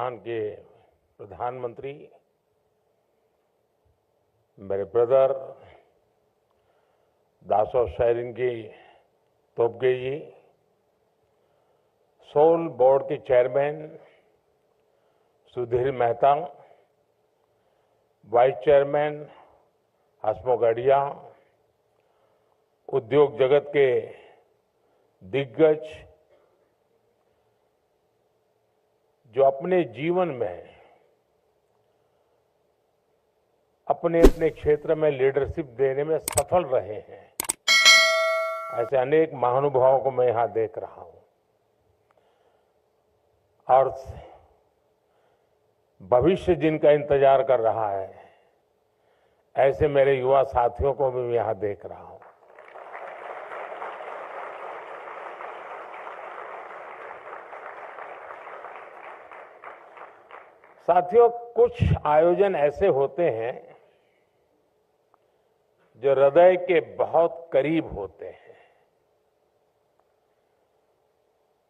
हिंदुस्तान के प्रधानमंत्री, मेरे brother Dasho Tshering Tobgay ji, SOUL board के chairman Sudhir Mehta, vice chairman Hasmukh Adhia, उद्योग जगत के दिग्गज जो अपने जीवन में अपने अपने क्षेत्र में लीडरशिप देने में सफल रहे हैं, ऐसे अनेक महानुभावों को मैं यहां देख रहा हूं और भविष्य जिनका इंतजार कर रहा है, ऐसे मेरे युवा साथियों को भी मैं यहां देख रहा हूं। साथियों, कुछ आयोजन ऐसे होते हैं जो हृदय के बहुत करीब होते हैं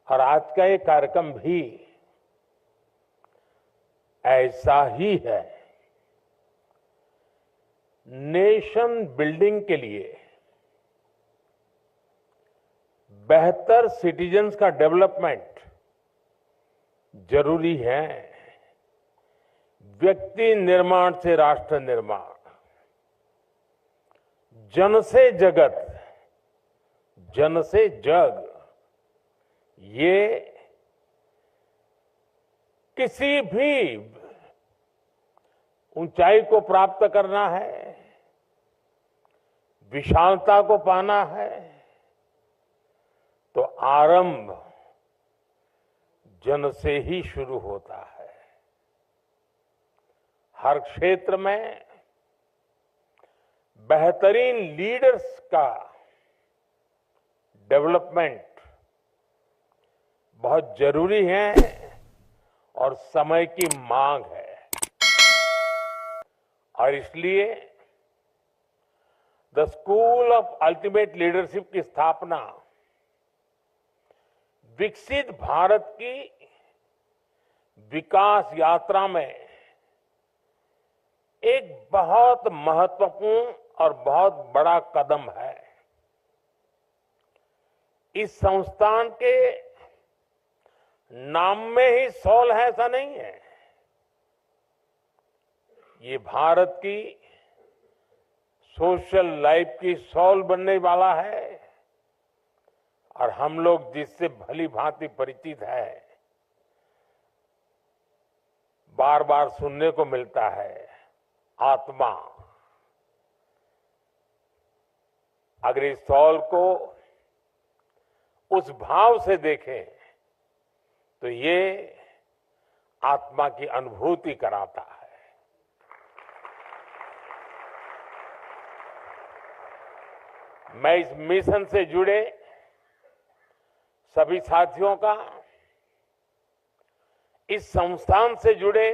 और आज का ये कार्यक्रम भी ऐसा ही है। नेशन बिल्डिंग के लिए, बेहतर सिटीजन्स का डेवलपमेंट जरूरी है। व्यक्ति निर्माण से राष्ट्र निर्माण, जन से जगत, जन से जग, ये किसी भी ऊंचाई को प्राप्त करना है, विशालता को पाना है, तो आरंभ जन से ही शुरू होता है। हर क्षेत्र में बेहतरीन लीडर्स का डेवलपमेंट बहुत जरूरी है और समय की मांग है। और इसलिए the school of ultimate leadership की स्थापना विकसित भारत की विकास यात्रा में एक बहुत महत्वपूर्ण और बहुत बड़ा कदम है। इस संस्थान के नाम में ही सोल है ऐसा नहीं है। ये भारत की सोशल लाइफ की सोल बनने वाला है और हम लोग जिससे भली भांति परिचित है, बार बार सुनने को मिलता है, आत्मा। अगर इस सौल को उस भाव से देखें तो ये आत्मा की अनुभूति कराता है। मैं इस मिशन से जुड़े सभी साथियों का, इस संस्थान से जुड़े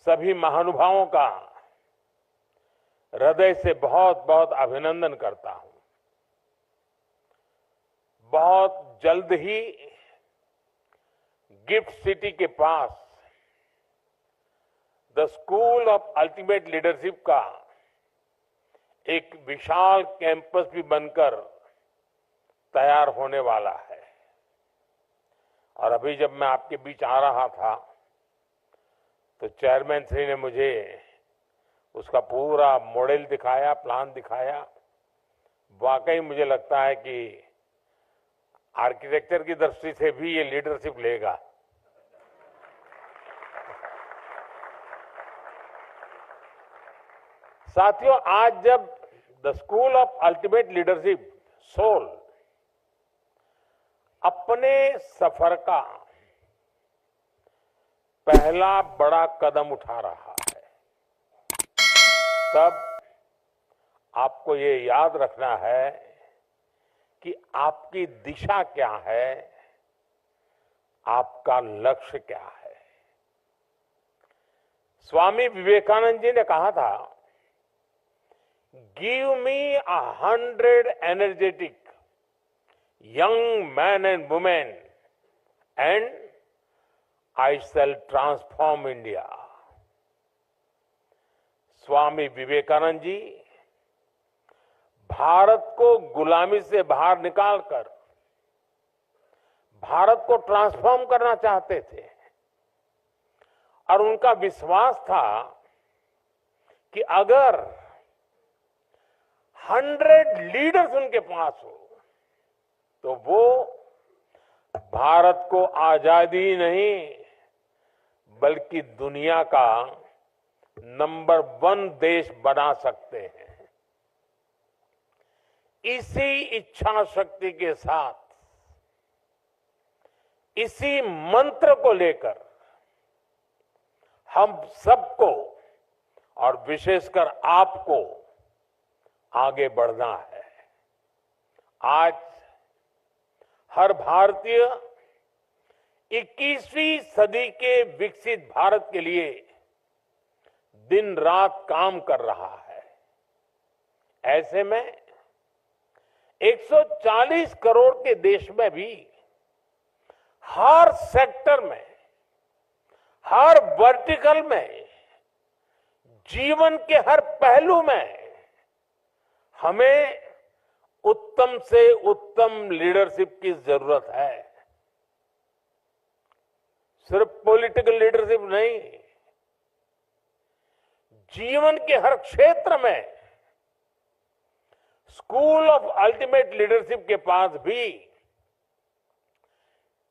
सभी महानुभावों का हृदय से बहुत बहुत अभिनंदन करता हूं। बहुत जल्द ही गिफ्ट सिटी के पास the school of ultimate leadership का एक विशाल कैंपस भी बनकर तैयार होने वाला है। और अभी जब मैं आपके बीच आ रहा था तो चेयरमैन श्री ने मुझे उसका पूरा मॉडल दिखाया, प्लान दिखाया। वाकई मुझे लगता है कि आर्किटेक्चर की दृष्टि से भी ये लीडरशिप लेगा। साथियों, आज जब the school of ultimate leadership soul अपने सफर का पहला बड़ा कदम उठा रहा है, तब आपको ये याद रखना है कि आपकी दिशा क्या है, आपका लक्ष्य क्या है। स्वामी विवेकानंद जी ने कहा था, give me 100 energetic young man and women and I shall transform India. Swami Vivekananda ji Bharat को गुलामी से बाहर निकालकर भारत को ट्रांसफॉर्म करना चाहते थे और उनका विश्वास था कि अगर 100 लीडर्स उनके पास हो तो वो भारत को आजादी नहीं बल्कि दुनिया का नंबर 1 देश बना सकते हैं। इसी इच्छा शक्ति के साथ इसी मंत्र को लेकर हम सबको और विशेषकर आपको आगे बढ़ना है। आज हर भारतीय 21वीं सदी के विकसित भारत के लिए दिन रात काम कर रहा है। ऐसे में 140 करोड़ के देश में भी हर सेक्टर में, हर वर्टिकल में, जीवन के हर पहलू में हमें उत्तम से उत्तम लीडरशिप की जरूरत है। सिर्फ पॉलिटिकल लीडरशिप नहीं, जीवन के हर क्षेत्र में स्कूल ऑफ अल्टीमेट लीडरशिप के पास भी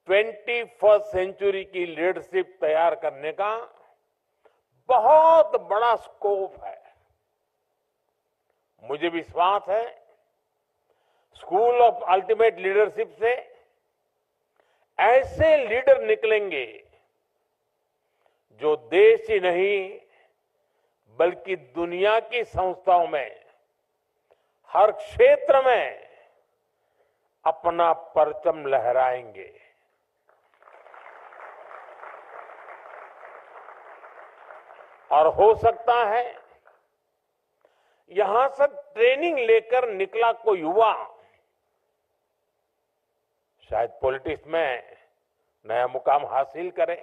21st सेंचुरी की लीडरशिप तैयार करने का बहुत बड़ा स्कोप है। मुझे विश्वास है स्कूल ऑफ अल्टीमेट लीडरशिप से ऐसे लीडर निकलेंगे जो देश ही नहीं बल्कि दुनिया की संस्थाओं में हर क्षेत्र में अपना परचम लहराएंगे। और हो सकता है यहां से ट्रेनिंग लेकर निकला कोई युवा शायद पॉलिटिक्स में नया मुकाम हासिल करे।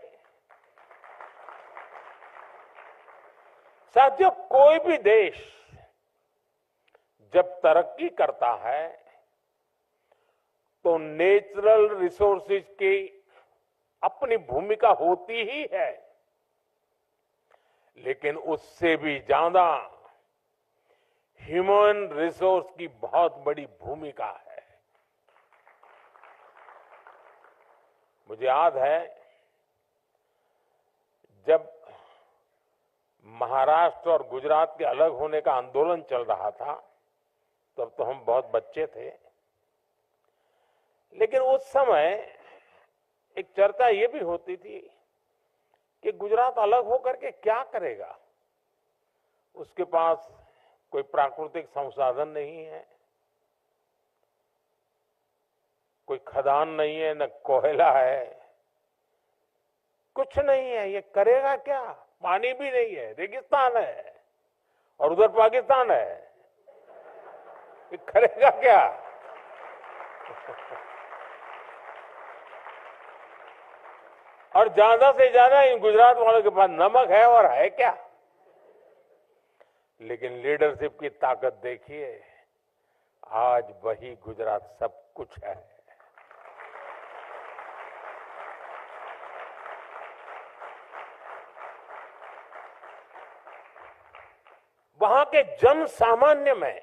साथियों, कोई भी देश जब तरक्की करता है तो नेचुरल रिसोर्सेज की अपनी भूमिका होती ही है, लेकिन उससे भी ज्यादा ह्यूमन रिसोर्स की बहुत बड़ी भूमिका है। मुझे याद है जब महाराष्ट्र और गुजरात के अलग होने का आंदोलन चल रहा था तब तो हम बहुत बच्चे थे, लेकिन उस समय एक चर्चा ये भी होती थी कि गुजरात अलग होकर के क्या करेगा, उसके पास कोई प्राकृतिक संसाधन नहीं है, कोई खदान नहीं है, न कोयला है, कुछ नहीं है, ये करेगा क्या, पानी भी नहीं है, रेगिस्तान है और उधर पाकिस्तान है, ये करेगा क्या। और ज्यादा से ज्यादा इन गुजरात वालों के पास नमक है और है क्या। लेकिन लीडरशिप की ताकत देखिए, आज वही गुजरात सब कुछ है। वहां के जन सामान्य में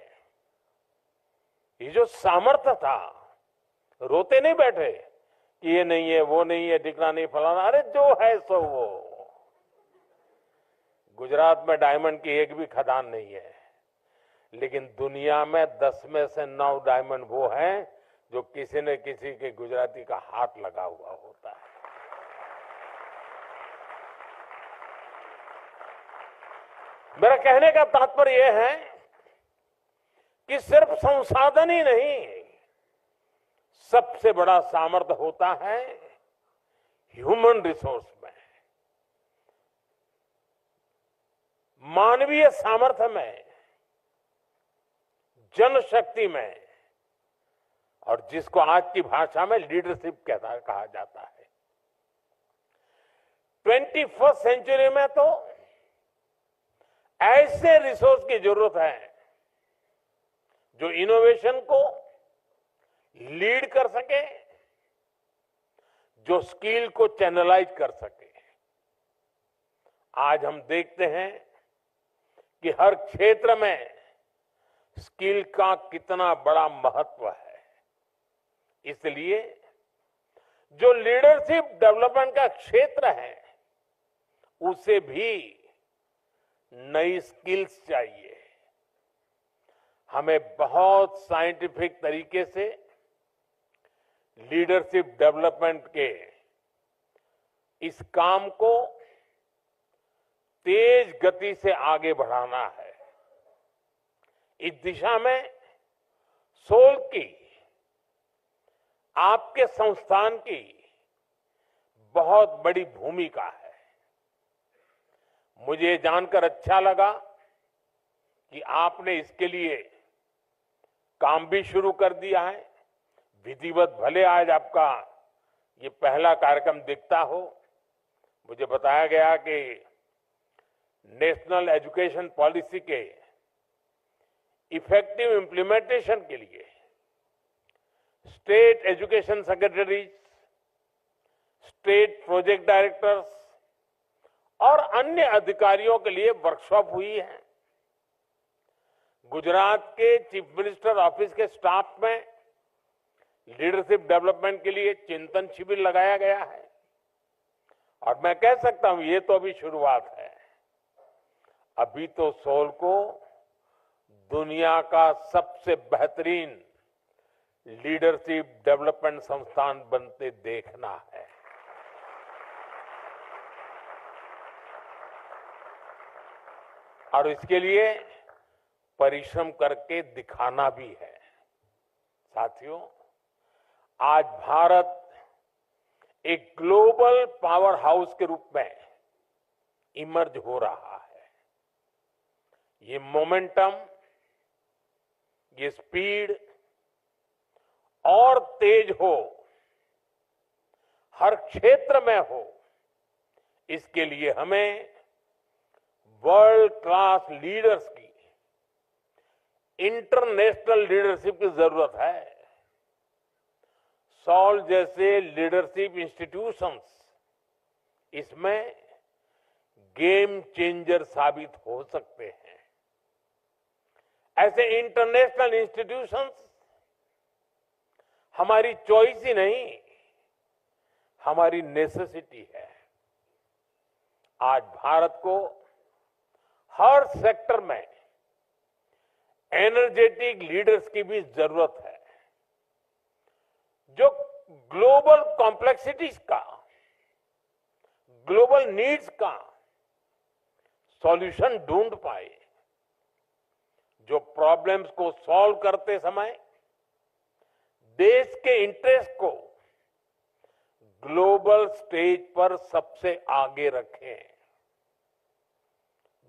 ये जो सामर्थ्य था, रोते नहीं बैठे कि ये नहीं है, वो नहीं है, टिकना नहीं, फलाना, अरे जो है सो वो। गुजरात में डायमंड की एक भी खदान नहीं है, लेकिन दुनिया में 10 में से 9 डायमंड वो हैं जो किसी न किसी के गुजराती का हाथ लगा हुआ होता है। मेरा कहने का तात्पर्य यह है कि सिर्फ संसाधन ही नहीं, सबसे बड़ा सामर्थ्य होता है ह्यूमन रिसोर्स में, मानवीय सामर्थ्य में, जनशक्ति में, और जिसको आज की भाषा में लीडरशिप कहा जाता है। 21st सेंचुरी में तो ऐसे रिसोर्स की जरूरत है जो इनोवेशन को लीड कर सके, जो स्किल को चैनलाइज कर सके। आज हम देखते हैं कि हर क्षेत्र में स्किल का कितना बड़ा महत्व है। इसलिए जो लीडरशिप डेवलपमेंट का क्षेत्र है, उसे भी नई स्किल्स चाहिए। हमें बहुत साइंटिफिक तरीके से लीडरशिप डेवलपमेंट के इस काम को तेज गति से आगे बढ़ाना है। इस दिशा में सोल की, आपके संस्थान की बहुत बड़ी भूमिका है। मुझे जानकर अच्छा लगा कि आपने इसके लिए काम भी शुरू कर दिया है। विधिवत भले आज आपका ये पहला कार्यक्रम दिखता हो, मुझे बताया गया कि नेशनल एजुकेशन पॉलिसी के इफेक्टिव इंप्लीमेंटेशन के लिए state education secretaries, state project directors और अन्य अधिकारियों के लिए वर्कशॉप हुई है। गुजरात के चीफ मिनिस्टर ऑफिस के स्टाफ में लीडरशिप डेवलपमेंट के लिए चिंतन शिविर लगाया गया है। और मैं कह सकता हूं, ये तो अभी शुरुआत है। अभी तो सोल को दुनिया का सबसे बेहतरीन लीडरशिप डेवलपमेंट संस्थान बनते देखना है। और इसके लिए परिश्रम करके दिखाना भी है। साथियों, आज भारत एक ग्लोबल पावर हाउस के रूप में इमर्ज हो रहा है। ये मोमेंटम, ये स्पीड और तेज हो, हर क्षेत्र में हो, इसके लिए हमें वर्ल्ड क्लास लीडर्स की, इंटरनेशनल लीडरशिप की जरूरत है। सॉल जैसे लीडरशिप इंस्टीट्यूशंस इसमें गेम चेंजर साबित हो सकते हैं। ऐसे इंटरनेशनल इंस्टीट्यूशंस हमारी चॉइस ही नहीं, हमारी नेसेसिटी है। आज भारत को हर सेक्टर में एनर्जेटिक लीडर्स की भी जरूरत है, जो ग्लोबल कॉम्प्लेक्सिटीज का, ग्लोबल नीड्स का सॉल्यूशन ढूंढ पाए, जो प्रॉब्लम्स को सॉल्व करते समय देश के इंटरेस्ट को ग्लोबल स्टेज पर सबसे आगे रखें,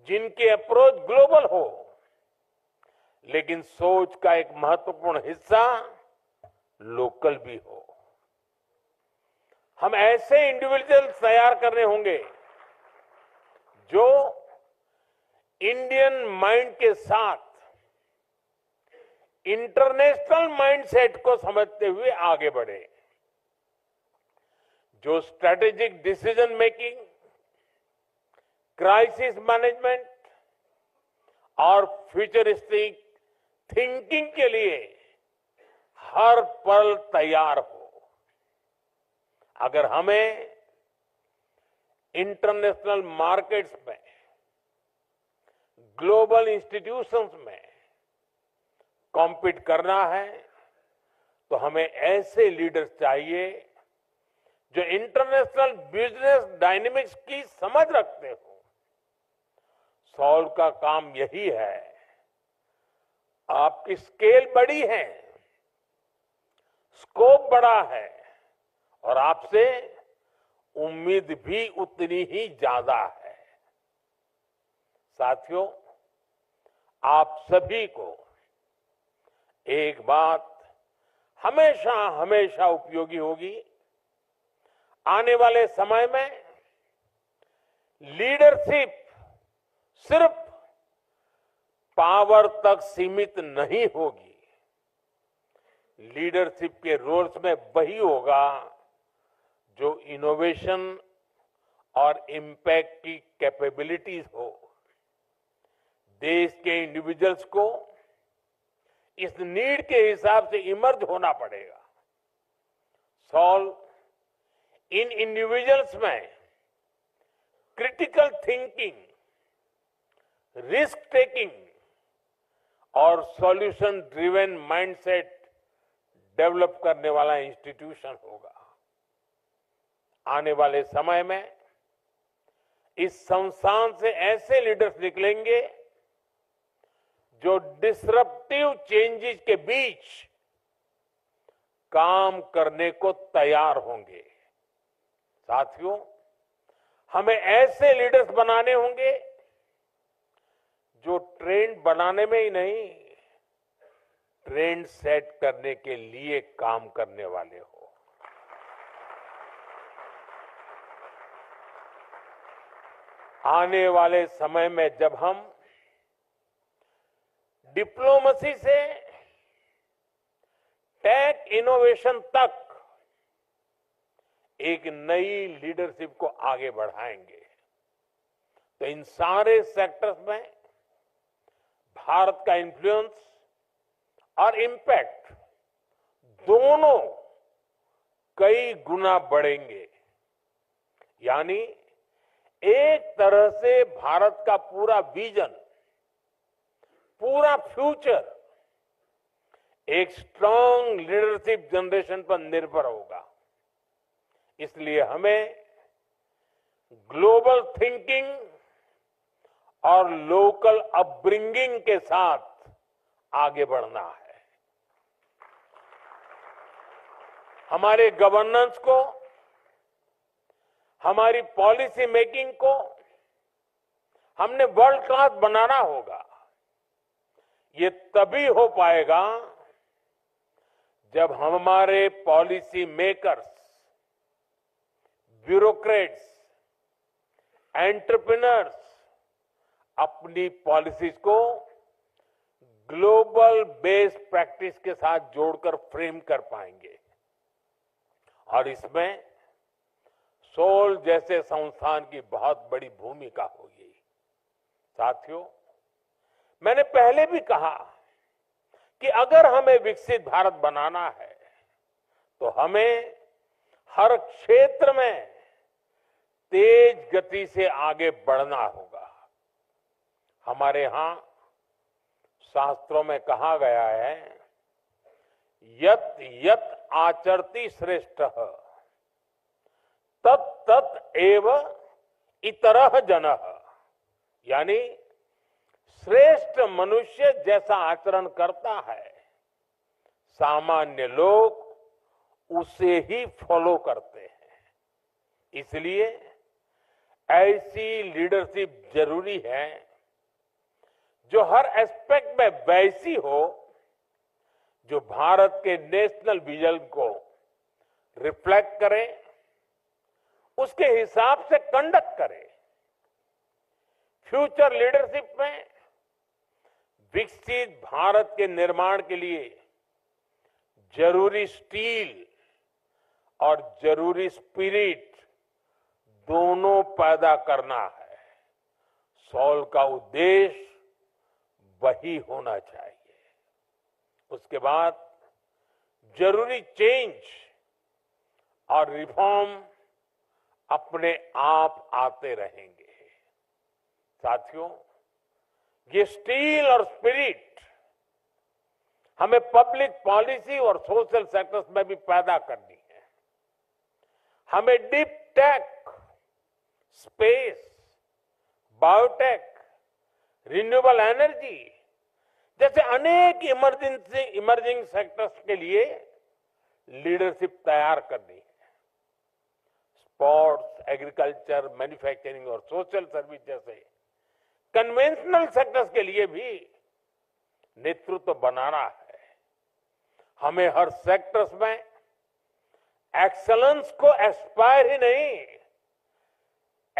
जिनकी अप्रोच ग्लोबल हो, लेकिन सोच का एक महत्वपूर्ण हिस्सा लोकल भी हो। हम ऐसे इंडिविजुअल्स तैयार करने होंगे जो इंडियन माइंड के साथ इंटरनेशनल माइंडसेट को समझते हुए आगे बढ़े, जो strategic decision making, crisis management और फ्यूचरिस्टिक थिंकिंग के लिए हर पल तैयार हो। अगर हमें इंटरनेशनल मार्केट्स में, ग्लोबल इंस्टीट्यूशंस में कॉम्पीट करना है, तो हमें ऐसे लीडर्स चाहिए जो इंटरनेशनल बिजनेस डायनेमिक्स की समझ रखते हो। सॉल्व का काम यही है। आपकी स्केल बड़ी है, स्कोप बड़ा है और आपसे उम्मीद भी उतनी ही ज्यादा है। साथियों, आप सभी को एक बात हमेशा हमेशा उपयोगी होगी। आने वाले समय में लीडरशिप सिर्फ पावर तक सीमित नहीं होगी। लीडरशिप के रोल्स में वही होगा जो इनोवेशन और इम्पैक्ट की कैपेबिलिटीज हो। देश के इंडिविजुअल्स को इस नीड के हिसाब से इमर्ज होना पड़ेगा। सॉल्व इन इंडिविजुअल्स में क्रिटिकल थिंकिंग, रिस्क टेकिंग और सॉल्यूशन ड्रिवन माइंडसेट डेवलप करने वाला इंस्टीट्यूशन होगा। आने वाले समय में इस संस्थान से ऐसे लीडर्स निकलेंगे जो डिसरप्टिव चेंजेस के बीच काम करने को तैयार होंगे। साथियों, हमें ऐसे लीडर्स बनाने होंगे जो ट्रेंड बनाने में ही नहीं, ट्रेंड सेट करने के लिए काम करने वाले हो। आने वाले समय में जब हम डिप्लोमेसी से टेक इनोवेशन तक एक नई लीडरशिप को आगे बढ़ाएंगे, तो इन सारे सेक्टर्स में भारत का इन्फ्लुएंस और इम्पैक्ट दोनों कई गुना बढ़ेंगे। यानी एक तरह से भारत का पूरा विजन, पूरा फ्यूचर एक स्ट्रांग लीडरशिप जनरेशन पर निर्भर होगा। इसलिए हमें ग्लोबल थिंकिंग और लोकल अपब्रिंगिंग के साथ आगे बढ़ना है। हमारे गवर्नेंस को, हमारी पॉलिसी मेकिंग को हमने वर्ल्ड क्लास बनाना होगा। ये तभी हो पाएगा जब हमारे पॉलिसी मेकर्स, ब्यूरोक्रेट्स, एंटरप्रेन्योर्स अपनी पॉलिसीज को ग्लोबल बेस्ड प्रैक्टिस के साथ जोड़कर फ्रेम कर पाएंगे। और इसमें सोल जैसे संस्थान की बहुत बड़ी भूमिका होगी। साथियों, मैंने पहले भी कहा कि अगर हमें विकसित भारत बनाना है तो हमें हर क्षेत्र में तेज गति से आगे बढ़ना होगा। हमारे यहां शास्त्रों में कहा गया है, यत यत आचरति श्रेष्ठः तत् तत् एव इतरः जनः। यानी श्रेष्ठ मनुष्य जैसा आचरण करता है, सामान्य लोग उसे ही फॉलो करते हैं। इसलिए ऐसी लीडरशिप जरूरी है जो हर एस्पेक्ट में वैसी हो जो भारत के नेशनल विजन को रिफ्लेक्ट करे, उसके हिसाब से कंडक्ट करे। फ्यूचर लीडरशिप में विकसित भारत के निर्माण के लिए जरूरी स्टील और जरूरी स्पिरिट दोनों पैदा करना है। सॉल का उद्देश्य वही होना चाहिए। उसके बाद जरूरी चेंज और रिफॉर्म अपने आप आते रहेंगे। साथियों, ये स्टील और स्पिरिट हमें पब्लिक पॉलिसी और सोशल सेक्टर्स में भी पैदा करनी है। हमें deep tech, space, biotech, renewable energy जैसे अनेक इमर्जिंग सेक्टर्स के लिए लीडरशिप तैयार करनी है। स्पोर्ट्स, एग्रीकल्चर, मैन्युफैक्चरिंग और सोशल सर्विस जैसे कन्वेंशनल सेक्टर्स के लिए भी नेतृत्व बनाना है। हमें हर सेक्टर्स में एक्सलेंस को एस्पायर ही नहीं,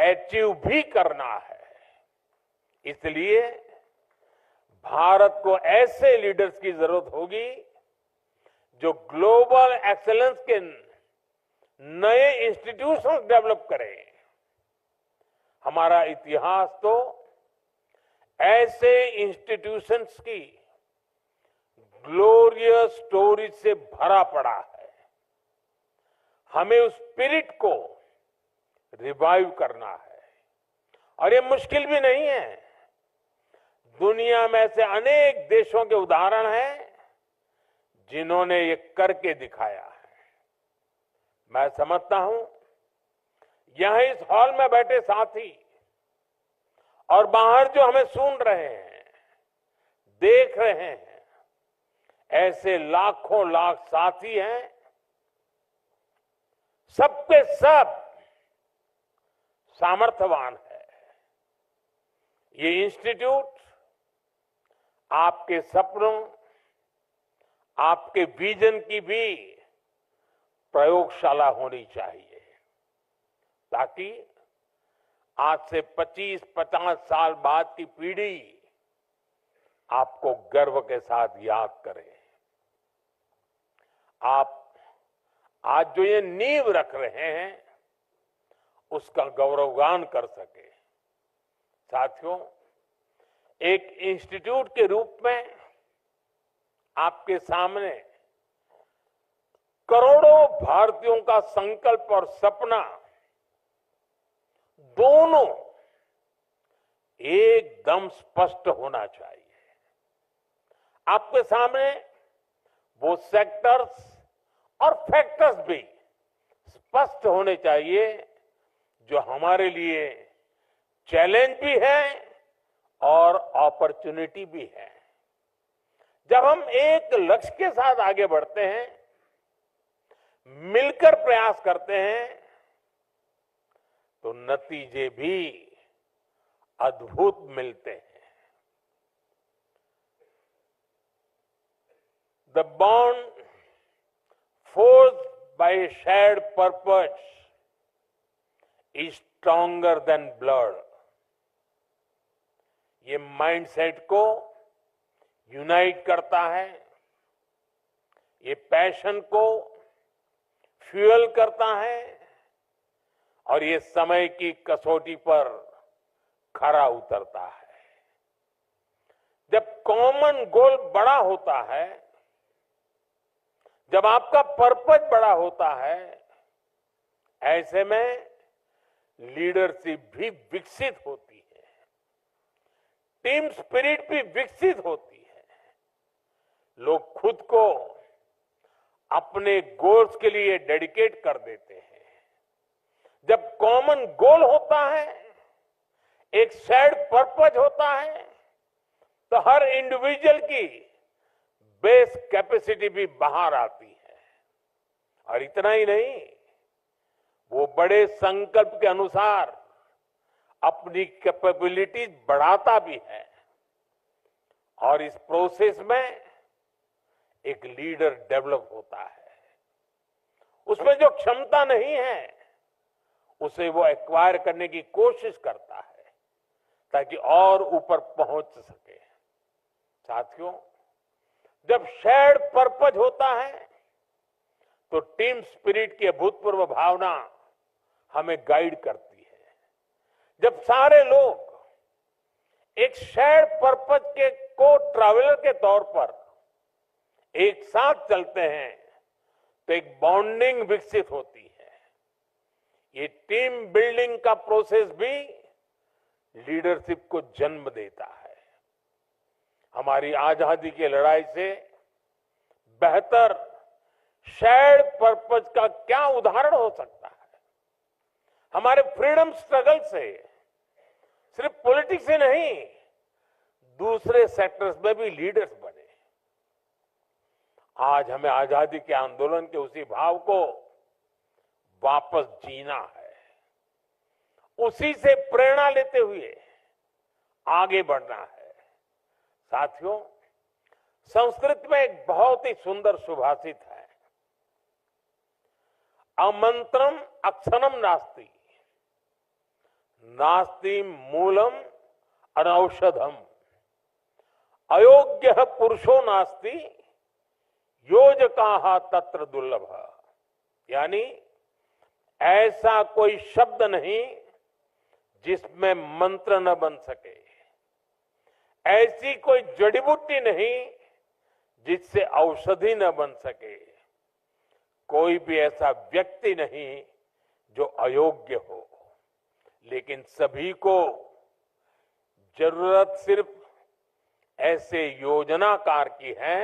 अचीव भी करना है। इसलिए भारत को ऐसे लीडर्स की जरूरत होगी जो ग्लोबल एक्सेलेंस के नए इंस्टीट्यूशंस डेवलप करें। हमारा इतिहास तो ऐसे इंस्टीट्यूशंस की ग्लोरियस स्टोरी से भरा पड़ा है। हमें उस स्पिरिट को रिवाइव करना है और ये मुश्किल भी नहीं है। दुनिया में ऐसे अनेक देशों के उदाहरण हैं जिन्होंने ये करके दिखाया है। मैं समझता हूं यहां इस हॉल में बैठे साथी और बाहर जो हमें सुन रहे हैं, देख रहे हैं, ऐसे लाखों लाख साथी हैं, सबके सब सामर्थ्यवान है। ये इंस्टीट्यूट आपके सपनों, आपके विजन की भी प्रयोगशाला होनी चाहिए, ताकि आज से 25-50 साल बाद की पीढ़ी आपको गर्व के साथ याद करे। आप आज जो ये नींव रख रहे हैं उसका गौरवगान कर सके। साथियों, एक इंस्टीट्यूट के रूप में आपके सामने करोड़ों भारतीयों का संकल्प और सपना दोनों एकदम स्पष्ट होना चाहिए। आपके सामने वो सेक्टर्स और फैक्टर्स भी स्पष्ट होने चाहिए जो हमारे लिए चैलेंज भी है और अपॉर्चुनिटी भी है। जब हम एक लक्ष्य के साथ आगे बढ़ते हैं, मिलकर प्रयास करते हैं, तो नतीजे भी अद्भुत मिलते हैं। The bond forged by a shared purpose is stronger than blood. ये माइंडसेट को यूनाइट करता है, ये पैशन को फ्यूल करता है और ये समय की कसौटी पर खरा उतरता है। जब कॉमन गोल बड़ा होता है, जब आपका पर्पस बड़ा होता है, ऐसे में लीडरशिप भी विकसित होती है, टीम स्पिरिट भी विकसित होती है। लोग खुद को अपने गोल्स के लिए डेडिकेट कर देते हैं। जब कॉमन गोल होता है, एक शेयर्ड पर्पस होता है, तो हर इंडिविजुअल की बेस कैपेसिटी भी बाहर आती है। और इतना ही नहीं, वो बड़े संकल्प के अनुसार अपनी कैपेबिलिटीज बढ़ाता भी है और इस प्रोसेस में एक लीडर डेवलप होता है। उसमें जो क्षमता नहीं है उसे वो एक्वायर करने की कोशिश करता है ताकि और ऊपर पहुंच सके। साथियों, जब शेयर्ड पर्पस होता है तो टीम स्पिरिट की अभूतपूर्व भावना हमें गाइड करती है। जब सारे लोग एक शेयर्ड पर्पस के को ट्रैवलर के तौर पर एक साथ चलते हैं तो एक बॉन्डिंग विकसित होती है। ये टीम बिल्डिंग का प्रोसेस भी लीडरशिप को जन्म देता है। हमारी आजादी की लड़ाई से बेहतर शेयर्ड पर्पस का क्या उदाहरण हो सकता है। हमारे फ्रीडम स्ट्रगल से सिर्फ पॉलिटिक्स से नहीं, दूसरे सेक्टर्स में भी लीडर्स बने। आज हमें आजादी के आंदोलन के उसी भाव को वापस जीना है, उसी से प्रेरणा लेते हुए आगे बढ़ना है। साथियों, संस्कृत में एक बहुत ही सुंदर सुभाषित है, अमंत्रम अक्षरम नास्ति, नास्ति मूलम अनौषधम, अयोग्य पुरुषो नास्ति योजकाः तत्र दुर्लभ। यानी ऐसा कोई शब्द नहीं जिसमें मंत्र न बन सके, ऐसी कोई जड़ी बूटी नहीं जिससे औषधि न बन सके, कोई भी ऐसा व्यक्ति नहीं जो अयोग्य हो। लेकिन सभी को जरूरत सिर्फ ऐसे योजनाकार की है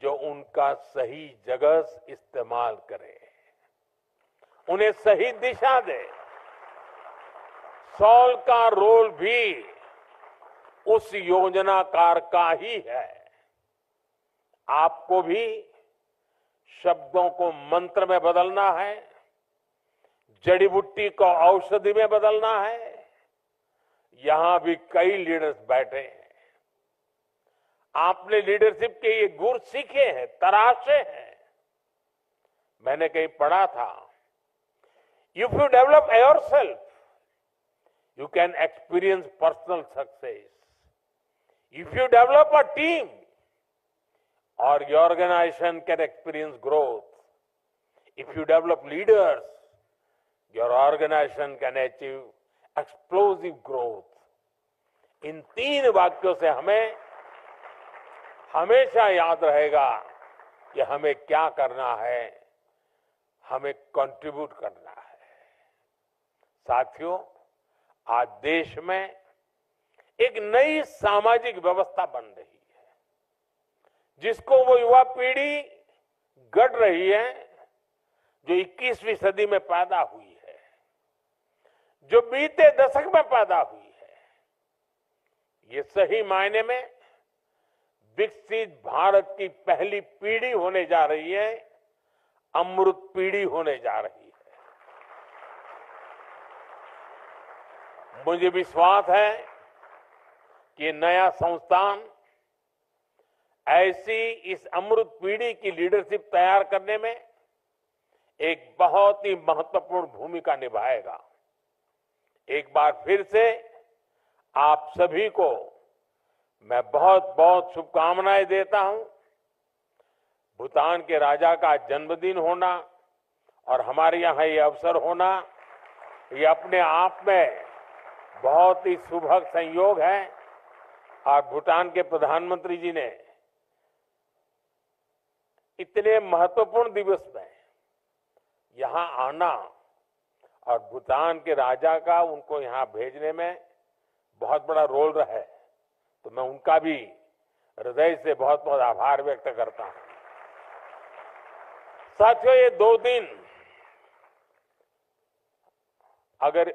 जो उनका सही जगह इस्तेमाल करे, उन्हें सही दिशा दे। सॉल का रोल भी उस योजनाकार का ही है। आपको भी शब्दों को मंत्र में बदलना है, जड़ी बूटी को औषधि में बदलना है। यहां भी कई लीडर्स बैठे हैं, आपने लीडरशिप के ये गुर सीखे हैं, तराशे हैं। मैंने कहीं पढ़ा था, if you develop yourself you can experience personal success. If you develop a team, or your organization can experience growth. If you develop leaders, your organization can achieve explosive growth. इन 3 वाक्यों से हमें हमेशा याद रहेगा कि हमें क्या करना है, हमें कंट्रीब्यूट करना है। साथियों, आज देश में एक नई सामाजिक व्यवस्था बन रही है, जिसको वो युवा पीढ़ी गढ़ रही है जो 21वीं सदी में पैदा हुई है, जो बीते दशक में पैदा हुई है। ये सही मायने में विकसित भारत की पहली पीढ़ी होने जा रही है, अमृत पीढ़ी होने जा रही है। मुझे विश्वास है कि नया संस्थान ऐसी इस अमृत पीढ़ी की लीडरशिप तैयार करने में एक बहुत ही महत्वपूर्ण भूमिका निभाएगा। एक बार फिर से आप सभी को मैं बहुत बहुत शुभकामनाएं देता हूं। भूटान के राजा का जन्मदिन होना और हमारे यहाँ ये अवसर होना, ये अपने आप में बहुत ही सुभग संयोग है। और भूटान के प्रधानमंत्री जी ने इतने महत्वपूर्ण दिवस में यहां आना और भूटान के राजा का उनको यहां भेजने में बहुत बड़ा रोल रहा है, तो मैं उनका भी हृदय से बहुत बहुत आभार व्यक्त करता हूं। साथियों, ये 2 दिन अगर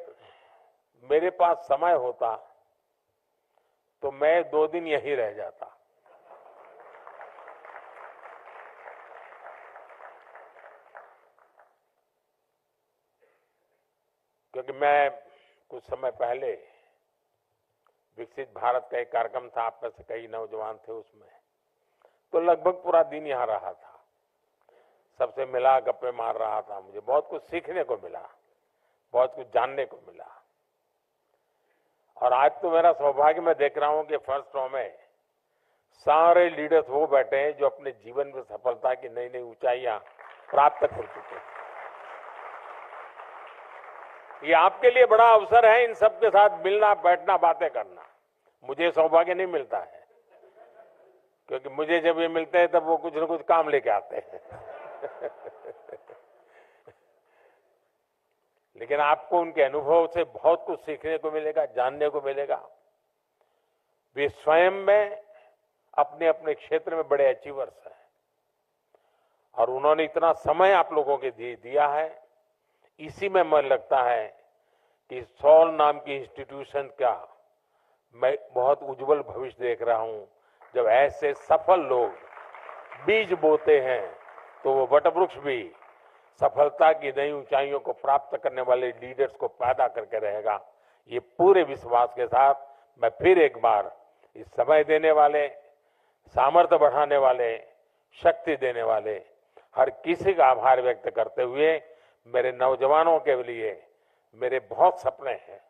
मेरे पास समय होता तो मैं 2 दिन यहीं रह जाता। क्योंकि मैं कुछ समय पहले विकसित भारत का एक कार्यक्रम था, आप में से कई नौजवान थे उसमें, तो लगभग पूरा दिन यहाँ रहा था, सबसे मिला, गप्पे मार रहा था। मुझे बहुत कुछ सीखने को मिला, बहुत कुछ जानने को मिला। और आज तो मेरा सौभाग्य, मैं देख रहा हूं कि फर्स्ट रो में सारे लीडर्स वो बैठे हैं जो अपने जीवन में सफलता की नई नई ऊंचाइयां प्राप्त कर चुके हैं। ये आपके लिए बड़ा अवसर है इन सबके साथ मिलना, बैठना, बातें करना। मुझे सौभाग्य नहीं मिलता है, क्योंकि मुझे जब ये मिलते हैं तब वो कुछ न कुछ काम लेके आते हैं। लेकिन आपको उनके अनुभव से बहुत कुछ सीखने को मिलेगा, जानने को मिलेगा। वे स्वयं में अपने अपने क्षेत्र में बड़े अचीवर्स हैं और उन्होंने इतना समय आप लोगों के दिया है। इसी में मन लगता है कि सॉल नाम की इंस्टीट्यूशन का मैं बहुत उज्जवल भविष्य देख रहा हूं। जब ऐसे सफल लोग बीज बोते हैं तो वो वटवृक्ष भी सफलता की नई ऊंचाइयों को प्राप्त करने वाले लीडर्स को पैदा करके रहेगा। ये पूरे विश्वास के साथ मैं फिर एक बार इस समय देने वाले, सामर्थ्य बढ़ाने वाले, शक्ति देने वाले हर किसी का आभार व्यक्त करते हुए, मेरे नौजवानों के लिए मेरे बहुत सपने हैं।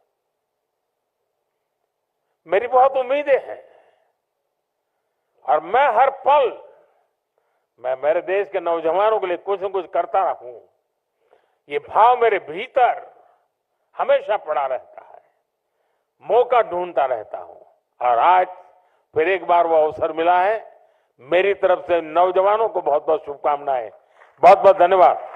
मेरी बहुत उम्मीदें हैं और मैं हर पल मैं मेरे देश के नौजवानों के लिए कुछ न कुछ करता रहूं, ये भाव मेरे भीतर हमेशा पड़ा रहता है, मौका ढूंढता रहता हूं। और आज फिर एक बार वो अवसर मिला है। मेरी तरफ से नौजवानों को बहुत बहुत शुभकामनाएं, बहुत बहुत धन्यवाद।